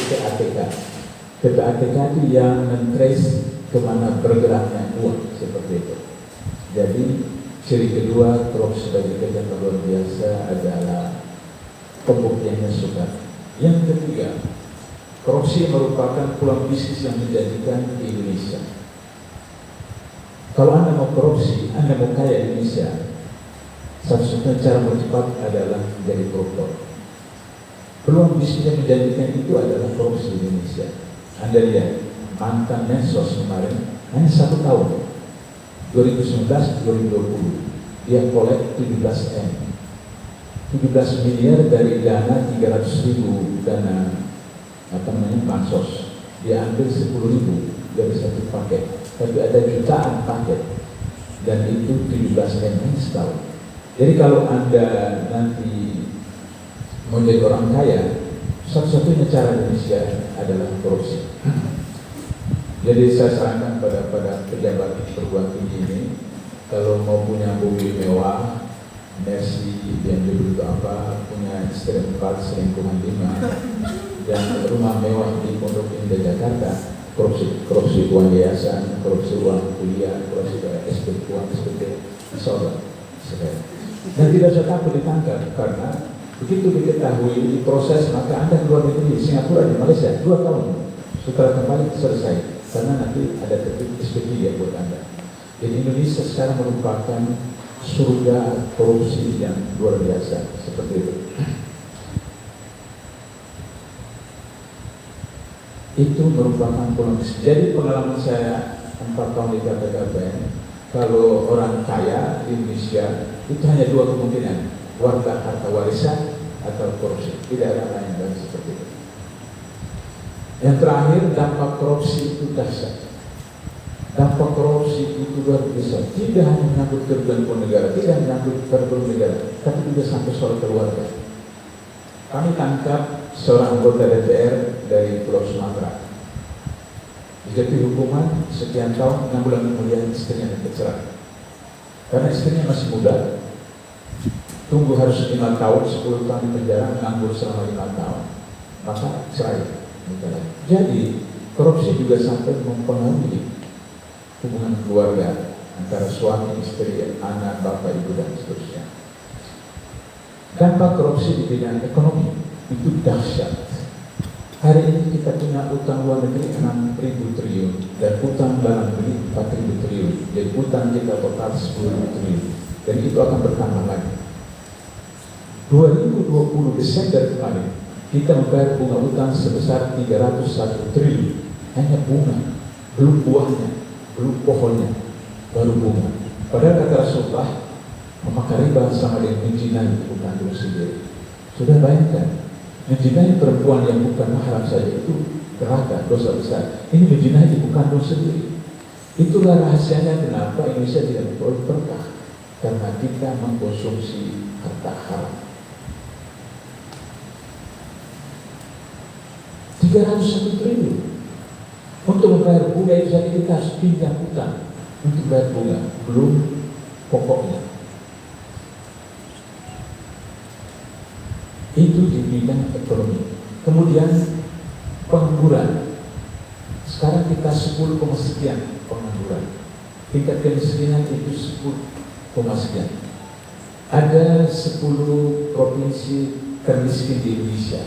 PPATK. PPATK itu yang men-trace kemana bergeraknya uang, seperti itu. Jadi ciri kedua korupsi sebagai kejahatan luar biasa adalah pembuktiannya sukar. Yang ketiga, korupsi merupakan peluang bisnis yang menjanjikan di Indonesia. Kalau Anda mau korupsi, Anda mau kaya di Indonesia, satu-satunya cara cepat adalah menjadi koruptor. Peluang bisnis yang menjanjikan itu adalah korupsi di Indonesia. Anda lihat mantan Mensos kemarin hanya 1 tahun, 2019-2020 dia kolek 17 miliar dari dana 300.000 dana bansos. Dia ambil 10.000 dari satu paket, tapi ada jutaan paket, dan itu 17 M setahun. Jadi kalau Anda nanti mau jadi orang kaya, satu-satunya cara Indonesia adalah korupsi. Jadi saya sarankan pada pejabat perguruan tinggi ini, kalau mau punya mobil mewah, Mercy, BMW itu apa, punya istri 4, selingkuhan 5, dan rumah mewah di Pondok Indah Jakarta, korupsi uang yayasan, korupsi uang kuliah, korupsi SPT, uang SPT, insya dan tidak usah takut ditangkap, karena begitu diketahui diproses, maka Anda keluar negeri, Singapura, di Malaysia 2 tahun, setelah kembali selesai, karena nanti ada titik SPT buat Anda. Jadi Indonesia sekarang merupakan surga korupsi yang luar biasa, seperti itu. Itu merupakan peluang. Jadi pengalaman saya 4 tahun di KPKPN, kalau orang kaya di Indonesia itu hanya 2 kemungkinan, warga harta warisan atau korupsi, tidak ada lain dan seperti itu. Yang terakhir, dampak korupsi itu dahsyat. Dampak korupsi itu luar biasa, tidak hanya menyangkut kerugian negara, tidak hanya menyangkut kerugian negara, tapi juga sampai soal keluarga. Kami tangkap seorang anggota DPR dari Pulau Sumatera, dijatuhi hukuman sekian tahun, 6 bulan kemudian istrinya dicerai. Karena istrinya masih muda, tunggu harus 5 tahun, 10 tahun di penjara, nganggur selama 5 tahun, maka cerai. Jadi korupsi juga sampai mempengaruhi hubungan keluarga antara suami, istri, anak, bapak, ibu, dan seterusnya. Dampak korupsi di bidang ekonomi itu dahsyat. Hari ini kita punya utang luar negeri 6.000 triliun dan utang dalam negeri 4.000 triliun. Jadi utang kita total 10.000 triliun, dan itu akan bertambah lagi. 2020 Desember kemarin kita membayar bunga utang sebesar 301 triliun, hanya bunga, belum buahnya, belum pohonnya, baru bunga. Padahal kata Rasulullah, memakai riba sama dengan menjinai ibu kandung sendiri. Sudah bayangkan, menjinai perempuan yang bukan mahram saja itu neraka, dosa besar. Ini menjinai ibu kandung sendiri. Itulah rahasianya kenapa Indonesia tidak memperoleh berkah, karena kita mengkonsumsi harta haram. 301 triliun. Untuk membayar bunga itu saja kita harus pinjam utang untuk bayar bunga, belum pokoknya. Itu di bidang ekonomi. Kemudian pengangguran. Sekarang kita 10, sekian pengangguran. Tingkat kemiskinan itu 10, sekian. Ada 10 provinsi termiskin di Indonesia.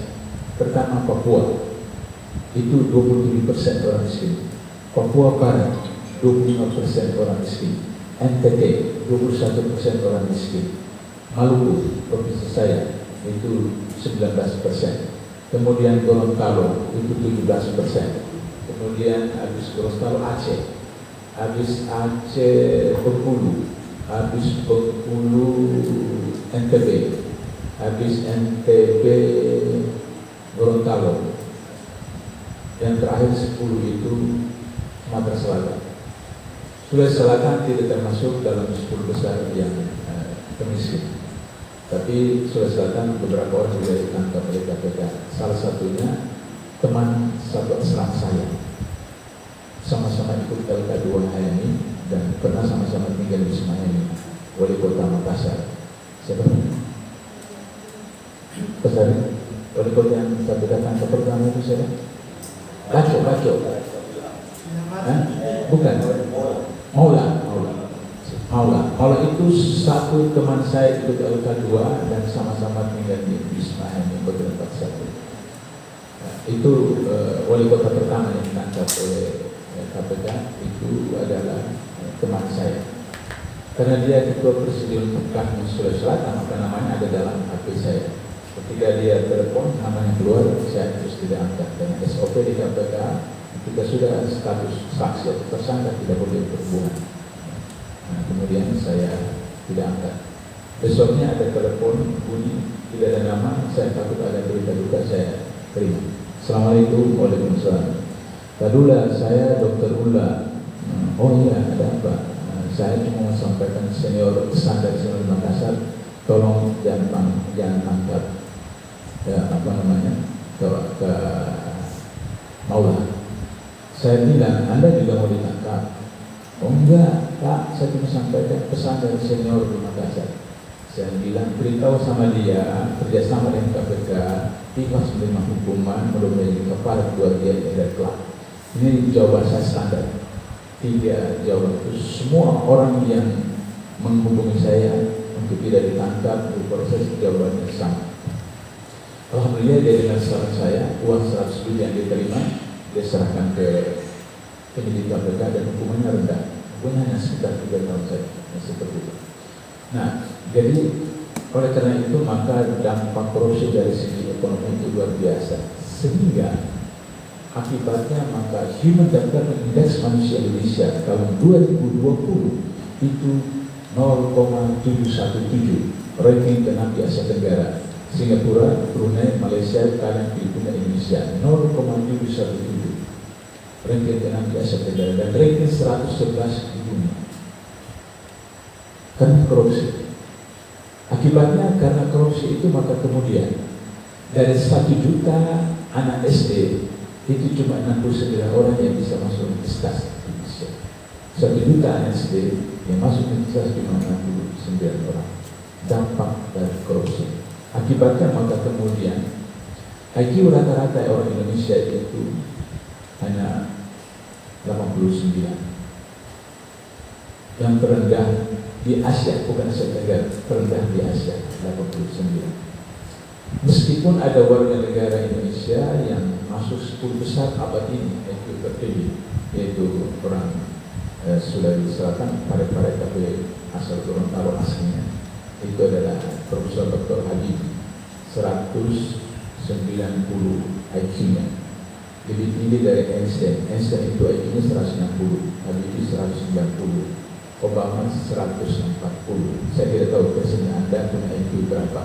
Pertama Papua, itu 27% orang miskin. Papua Barat 25% orang miskin. NTT 21% orang miskin. Maluku, provinsi saya, itu 19%. Kemudian Gorontalo itu 17%. Kemudian habis Gorontalo Aceh, habis Aceh Bengkulu, habis Bengkulu NTB, habis NTB Gorontalo. Yang terakhir 10 itu Sumatera Selatan. Sulawesi Selatan tidak termasuk dalam 10 besar yang termiskin. Tapi Sulawesi Selatan beberapa orang juga ditangkap oleh KPK. Salah satunya teman sahabat selang saya. Sama-sama ikut LK2 HMI dan pernah sama-sama tinggal di Semayani, wali kota Makassar. Siapa namanya? Pesari? Wali kota yang KPK tangkap pertama itu siapa? Baco. Bukan. Maula itu satu teman saya ikut LK2 dan sama-sama tinggal di Wisma yang bertempat satu. Itu wali kota pertama yang ditangkap oleh KPK itu adalah teman saya. Karena dia ketua presidium Kami Sulawesi Selatan, maka namanya ada dalam HP saya. Ketika dia telepon, namanya keluar, saya terus tidak angkat. Dan SOP di KPK, kita sudah status saksi atau tersangka tidak boleh berhubungan. Nah, kemudian saya tidak angkat. Besoknya ada telepon bunyi, tidak ada nama, saya takut ada berita duka, saya terima. Assalamualaikum, waalaikumsalam. Tadula, saya Dr. Ula. Oh iya, ada apa? Saya cuma mau sampaikan senior standar senior Makassar, tolong jangan tangkap ke Maula. Saya bilang, Anda juga mau ditangkap? Oh enggak, Pak, saya cuma sampaikan pesan dari senior di Makassar. Saya bilang, beritahu sama dia, kerjasama dengan KPK, ikhlas menerima hukuman, menjadi kepala buat dia tidak kelak. Ini jawaban saya standar. 3 jawaban itu. Semua orang yang menghubungi saya untuk tidak ditangkap, berproses, jawabannya sama. Alhamdulillah dari saran saya, uang 100 ribu yang diterima, dia serahkan ke penyidik KPK dan hukumannya rendah. Hukumannya hanya sekitar 3 tahun saja, seperti itu. Nah, jadi oleh karena itu maka dampak korupsi dari segi ekonomi itu luar biasa. Sehingga akibatnya maka Human Development Index manusia Indonesia tahun 2020 itu 0,717, ranking ke-6 di Asia Tenggara. Singapura, Brunei, Malaysia, Thailand, Filipina, Indonesia 0,717, ranking ke-6 di Asia Tenggara dan ranking 111 di dunia. Karena korupsi. Akibatnya karena korupsi itu maka kemudian dari 1 juta anak SD itu cuma 69 orang yang bisa masuk universitas di Indonesia. 1 juta anak SD yang masuk universitas cuma 69 orang. Dampak dari korupsi. Akibatnya maka kemudian IQ rata-rata orang Indonesia itu hanya 89. Yang terendah di Asia, bukan Asia Tenggara, terendah di Asia 89. Meskipun ada warga negara Indonesia yang masuk 10 besar abad ini, IQ tertinggi, yaitu orang Sulawesi Selatan, Parepare tapi asal Gorontalo aslinya, itu adalah Profesor Dr. Habibie, 190 IQ-nya, lebih tinggi dari Einstein. Einstein itu IQ-nya 160, Habibie 190, Obama 140. Saya tidak tahu presiden Anda punya IQ berapa.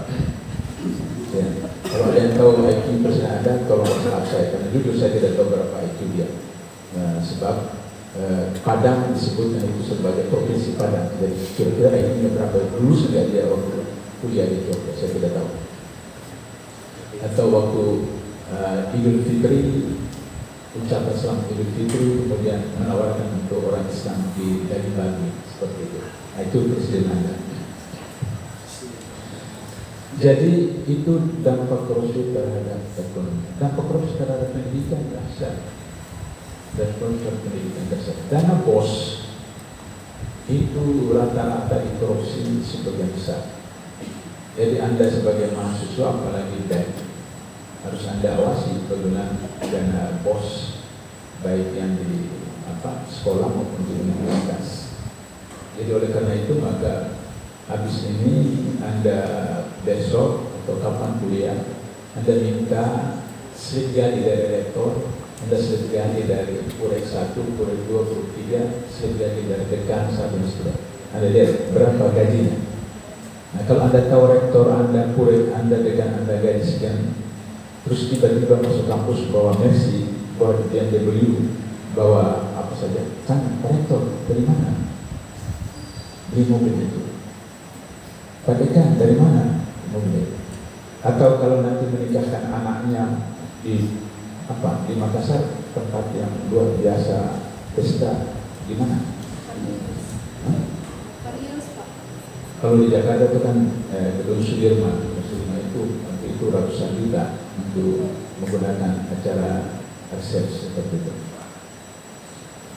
Ya. Kalau ada yang tahu IQ presiden Anda, tolong WhatsApp saya, karena jujur saya tidak tahu berapa IQ dia. Nah, sebab Padang disebutnya itu sebagai provinsi Padang. Jadi kira-kira IQ-nya berapa? Dulu sudah dia waktu kuliah di Jogja, saya tidak tahu. Atau waktu Idul Fitri, ucapan selamat Idul Fitri, kemudian menawarkan untuk orang Islam di daging-daging seperti itu. Nah, itu presiden Anda. Jadi itu dampak korupsi terhadap ekonomi. Dampak korupsi terhadap pendidikan dahsyat. Dan korupsi pendidikan dahsyat. Dana BOS itu rata-rata dikorupsi sebagian besar. Jadi Anda sebagai mahasiswa, apalagi bank, harus Anda awasi penggunaan dana BOS baik yang di sekolah maupun di universitas. Jadi oleh karena itu maka habis ini Anda besok atau kapan kuliah, Anda minta slip ganti dari rektor, Anda slip ganti dari Purek 1, Purek 2, Purek 3, slip ganti dari dekan 1 dan seterusnya. Anda lihat berapa gajinya. Nah, kalau Anda tahu rektor Anda, Purek Anda, dekan Anda gaji sekian, terus tiba-tiba masuk kampus bawa Mercy, bawa BMW, bawa apa saja, jangan, Pak Rektor, dari mana? Beli mobil itu. Pak Dekan, dari mana? Mobil itu. Atau kalau nanti menikahkan anaknya di Makassar, tempat yang luar biasa, pesta, di mana? Kalau di Jakarta itu kan gedung Sudirman itu ratusan juta. untuk menggunakan acara research seperti itu.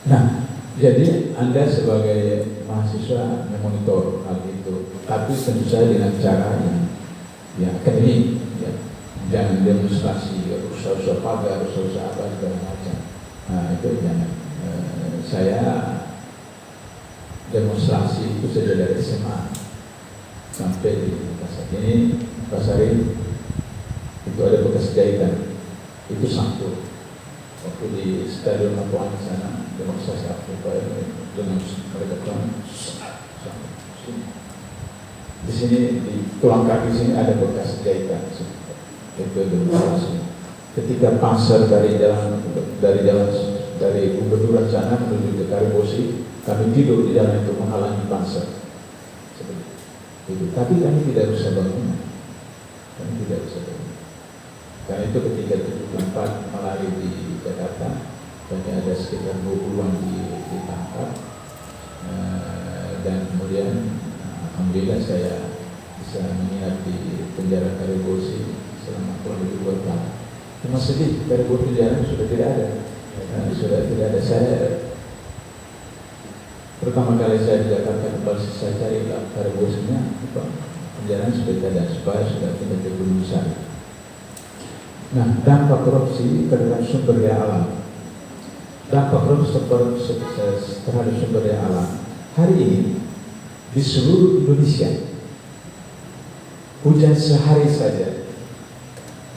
Nah, jadi Anda sebagai mahasiswa memonitor hal itu, tapi tentu saja dengan cara yang akademik, ya. Jangan demonstrasi, rusak-rusak pagar, rusak-rusak apa segala macam. Nah, itu jangan. Saya demonstrasi itu sudah dari SMA sampai di pasar ini, pasar ini itu ada bekas jahitan, itu sangkut. Waktu di Stadion Lapangan sana demonstrasi apa dengan mereka pulang, di sini di tulang kaki sini ada bekas jahitan. Itu demonstrasi. Ketika pasar dari Gubernur sana menuju ke Karibosi, kami tidur di jalan itu menghalangi pasar. Seperti itu. Tapi kami tidak bisa bangunan. Karena itu ketika 74 melari di Jakarta, kami ada sekitar 20-an ditangkap, dan kemudian alhamdulillah saya bisa menginap di penjara Karibosi selama kurang lebih 2 tahun. Cuma sedih, Karibosi penjara sudah tidak ada. Saya pertama kali saya di Jakarta kembali saya cari Karibosinya, penjara sudah tidak ada, supaya sudah tidak ke Gunung Sari. Nah, dampak korupsi terhadap sumber daya alam. Dampak korupsi terhadap sumber daya alam hari ini di seluruh Indonesia, hujan sehari saja,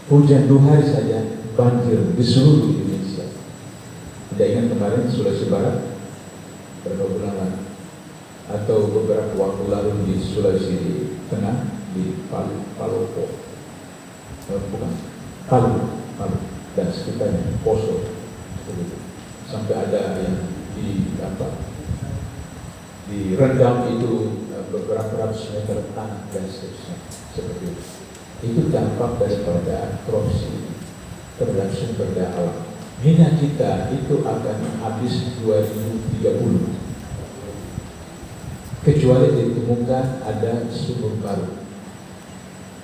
hujan 2 hari saja, banjir di seluruh Indonesia. Tidak ingat kemarin Sulawesi Barat berapa bulan lalu, atau beberapa waktu lalu di Sulawesi Tengah, di Palu dan sekitarnya, Poso, sampai ada yang direndam itu beberapa ratus meter tanah dan seterusnya, seperti itu. Itu dampak daripada korupsi terhadap sumber daya alam. Minyak kita itu akan habis 2030, kecuali ditemukan ada sumber baru.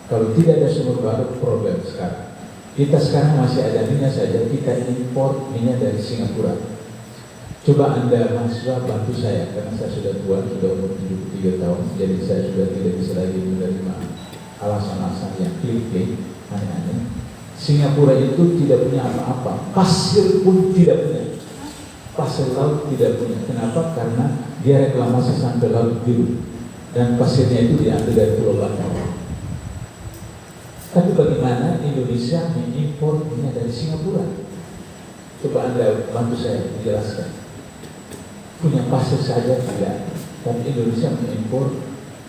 Kalau tidak ada sumber baru, problem sekarang. Kita sekarang masih ada minyak saja, kita impor minyak dari Singapura. Coba Anda mahasiswa bantu saya, karena saya sudah tua, sudah umur 73 tahun, jadi saya sudah tidak bisa lagi menerima alasan-alasan yang klik-klik, aneh-aneh. Singapura itu tidak punya apa-apa, pasir pun tidak punya, pasir laut tidak punya. Kenapa? Karena dia reklamasi sampai Laut Biru, dan pasirnya itu diambil dari Pulau Bangka. Tapi bagaimana Indonesia mengimpor minyak dari Singapura? Coba Anda bantu saya menjelaskan. Punya pasir saja tidak, tapi Indonesia mengimpor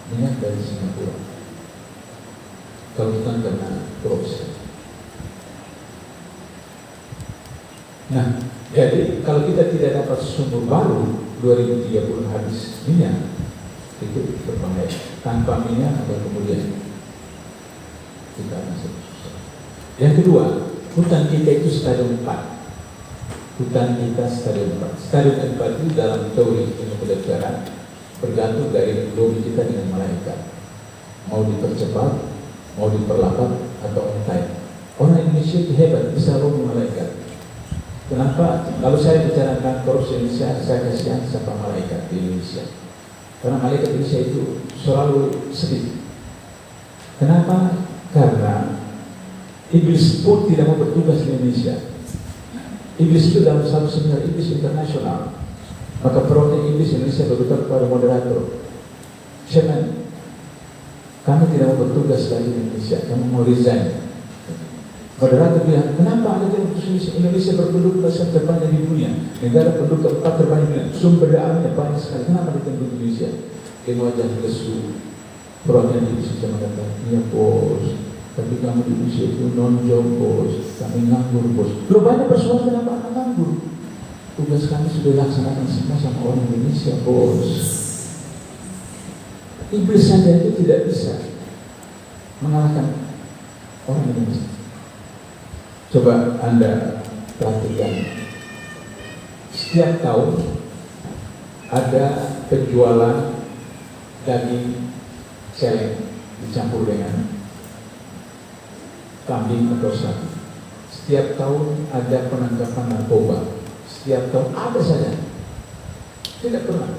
minyak dari Singapura. Kalau bukan karena korupsi. Nah, jadi kalau kita tidak dapat sumber baru, 2030 habis minyak, itu berbahaya. Tanpa minyak atau kemudian kita masih susah. Yang kedua, hutan kita itu stadium 4. Hutan kita stadium 4. Stadium 4 itu dalam teori ilmu kedokteran bergantung dari lobby kita dengan malaikat. Mau dipercepat, mau diperlambat, atau on time. Orang Indonesia itu hebat, bisa lobby malaikat. Kenapa? Kalau saya bicarakan korupsi Indonesia, saya kasihan sama malaikat di Indonesia. Karena malaikat Indonesia itu selalu sedih. Kenapa? Karena iblis pun tidak mau bertugas di Indonesia. Iblis itu dalam satu seminar iblis internasional. Maka perwakilan iblis Indonesia berkata kepada moderator, "Chairman, kami tidak mau bertugas lagi di Indonesia, kami mau resign." Moderator bilang, "Kenapa Anda tidak bertugas? Indonesia berpenduduk terbanyak di dunia, negara penduduk keempat terbanyak di dunia, sumber daya alamnya banyak sekali. Kenapa ditenduk Indonesia?" Dengan wajah lesu, perwakilan iblis bisa mengatakan, "Iya bos, tapi kamu di Indonesia itu non-job bos, kami nganggur bos." Loh, banyak persoalan kenapa Anda nganggur? Tugas kami sudah dilaksanakan semua sama orang Indonesia bos. Iblis saja itu tidak bisa mengalahkan orang Indonesia. Coba Anda perhatikan, setiap tahun ada penjualan daging celeng dicampur dengan kambing atau sapi. Setiap tahun ada penangkapan narkoba. Setiap tahun ada saja. Tidak pernah.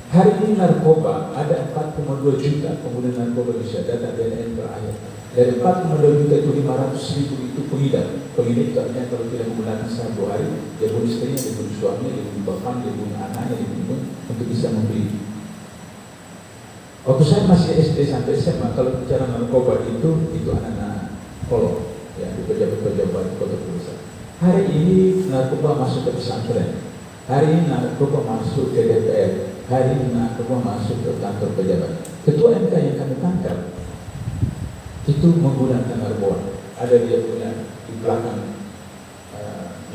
Hari ini narkoba ada 4,2 juta pengguna narkoba di Indonesia, data BNN terakhir. Dari 4,2 juta itu 500.000 itu pengidap. Pengidap itu artinya kalau tidak menggunakan sehari hari, dia bunuh istrinya, dia bunuh suaminya, dia bunuh bapaknya, dia bunuh anaknya, dia bunuh untuk bisa membeli. Waktu saya masih SD sampai SMA, kalau bicara narkoba itu anak-anak kolong, ya, di pejabat-pejabat kota besar. Hari ini narkoba masuk ke pesantren, hari ini narkoba masuk ke DPR, hari ini narkoba masuk ke kantor pejabat. Ketua MK yang kami tangkap itu menggunakan narkoba. Ada dia punya di belakang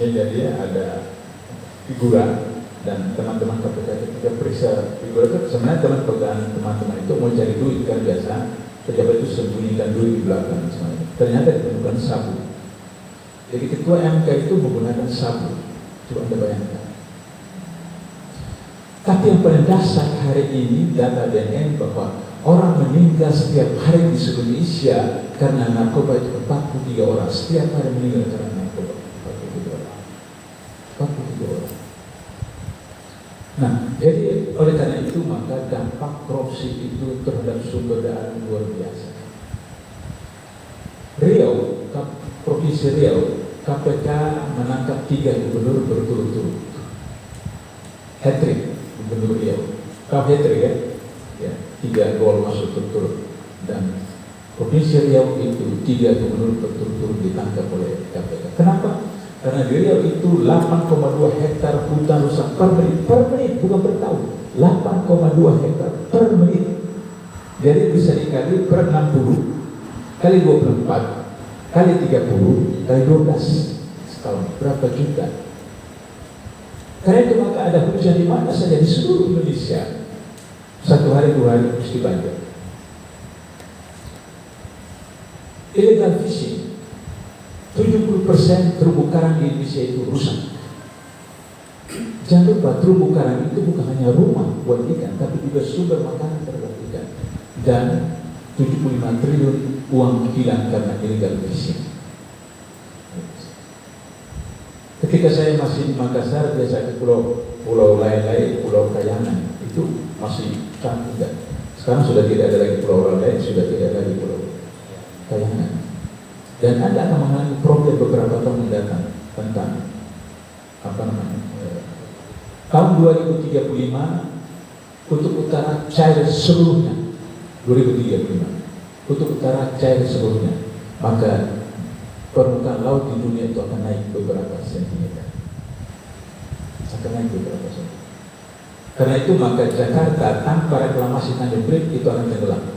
meja dia ada figuran. Dan teman-teman KPK ketika periksa figur itu sebenarnya teman-teman itu mau cari duit, kan biasa pejabat itu sembunyikan duit di belakang semuanya. Ternyata ditemukan sabu. Jadi ketua MK itu menggunakan sabu. Coba Anda bayangkan. Tapi yang paling dasar hari ini data BNN bahwa orang meninggal setiap hari di seluruh Indonesia karena narkoba itu 43 orang. Setiap hari meninggal karena narkoba 43 orang. 43 orang. Nah, jadi oleh karena itu maka dampak korupsi itu terhadap sumber daya luar biasa. Riau, Provinsi Riau, KPK menangkap 3 gubernur berturut-turut. Hat-trick Gubernur Riau. Kau hat-trick ya? Ya, 3 gol masuk berturut. Dan Provinsi Riau itu 3 gubernur berturut-turut ditangkap oleh KPK. Kenapa? Karena di Riau itu 8,2 hektar hutan rusak per menit, bukan per tahun. 8,2 hektar per menit. Jadi bisa dikali per 60, kali 24, kali 30, kali 12 setahun. Berapa juta? Karena itu maka ada hujan di mana saja di seluruh Indonesia. 1 hari 2 hari mesti banjir. Illegal fishing. 70% terumbu karang di Indonesia itu rusak. Jangan lupa terumbu karang itu bukan hanya rumah buat ikan, tapi juga sumber makanan terhadap ikan. Dan 75 triliun uang hilang karena illegal fishing. Ketika saya masih di Makassar, biasa ke pulau lain-lain, Pulau Kayangan, itu masih cantik. Sekarang sudah tidak ada lagi pulau lain, sudah tidak ada lagi Pulau Kayangan. Dan Anda akan mengalami problem beberapa tahun mendatang tentang tahun 2035 untuk utara cair seluruhnya. 2035 untuk utara cair seluruhnya, maka permukaan laut di dunia itu akan naik beberapa sentimeter. Akan naik beberapa sentimeter. Karena itu maka Jakarta tanpa reklamasi Tanjung Priok itu akan tenggelam.